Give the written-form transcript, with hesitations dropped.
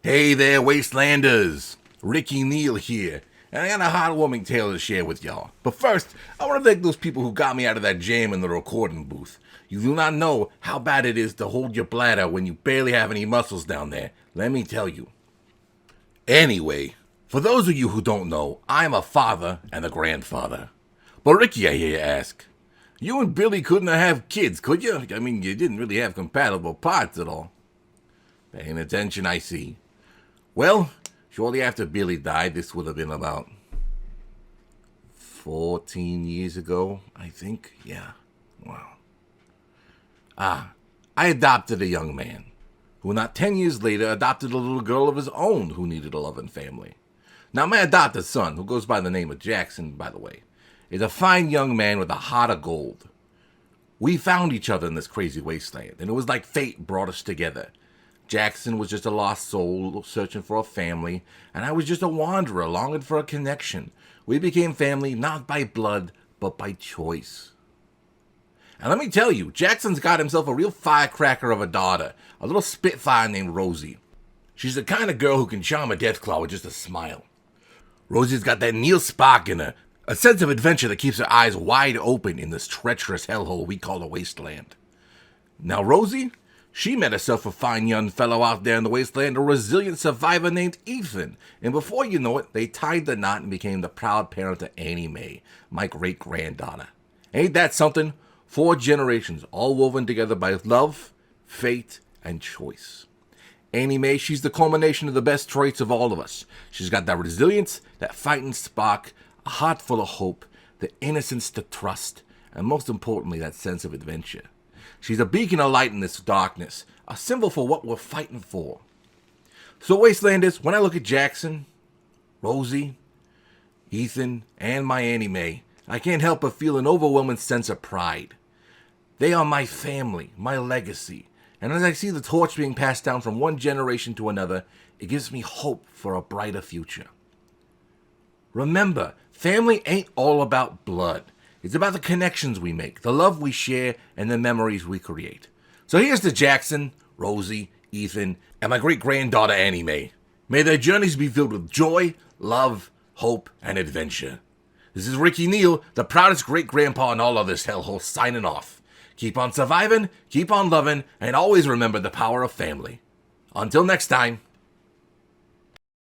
Hey there, Wastelanders! Ricky Neal here, and I got a heartwarming tale to share with y'all. But first, I want to thank those people who got me out of that jam in the recording booth. You do not know how bad it is to hold your bladder when you barely have any muscles down there, let me tell you. Anyway, for those of you who don't know, I'm a father and a grandfather. But Ricky, I hear you ask, you and Billy couldn't have kids, could you? I mean, you didn't really have compatible parts at all. Paying attention, I see. Well, shortly after Billy died, this would have been about 14 years ago, I think. Yeah, wow. I adopted a young man who not 10 years later adopted a little girl of his own who needed a loving family. Now, my adopted son, who goes by the name of Jackson, by the way, is a fine young man with a heart of gold. We found each other in this crazy wasteland, and it was like fate brought us together. Jackson was just a lost soul searching for a family, and I was just a wanderer longing for a connection. We became family not by blood, but by choice. And let me tell you, Jackson's got himself a real firecracker of a daughter, a little spitfire named Rosie. She's the kind of girl who can charm a deathclaw with just a smile. Rosie's got that Neil spark in her, a sense of adventure that keeps her eyes wide open in this treacherous hellhole we call the wasteland. Now Rosie, she met herself a fine young fellow out there in the wasteland, a resilient survivor named Ethan. And before you know it, they tied the knot and became the proud parent of Annie Mae, my great-granddaughter. Ain't that something? 4 generations, all woven together by love, fate, and choice. Annie Mae, she's the culmination of the best traits of all of us. She's got that resilience, that fighting spark, a heart full of hope, the innocence to trust, and most importantly, that sense of adventure. She's a beacon of light in this darkness, a symbol for what we're fighting for. So Wastelanders, when I look at Jackson, Rosie, Ethan, and my Annie Mae, I can't help but feel an overwhelming sense of pride. They are my family, my legacy, and as I see the torch being passed down from one generation to another, it gives me hope for a brighter future. Remember, family ain't all about blood. It's about the connections we make, the love we share, and the memories we create. So here's to Jackson, Rosie, Ethan, and my great-granddaughter Annie Mae. May their journeys be filled with joy, love, hope, and adventure. This is Ricky Neal, the proudest great-grandpa in all of this hellhole, signing off. Keep on surviving, keep on loving, and always remember the power of family. Until next time.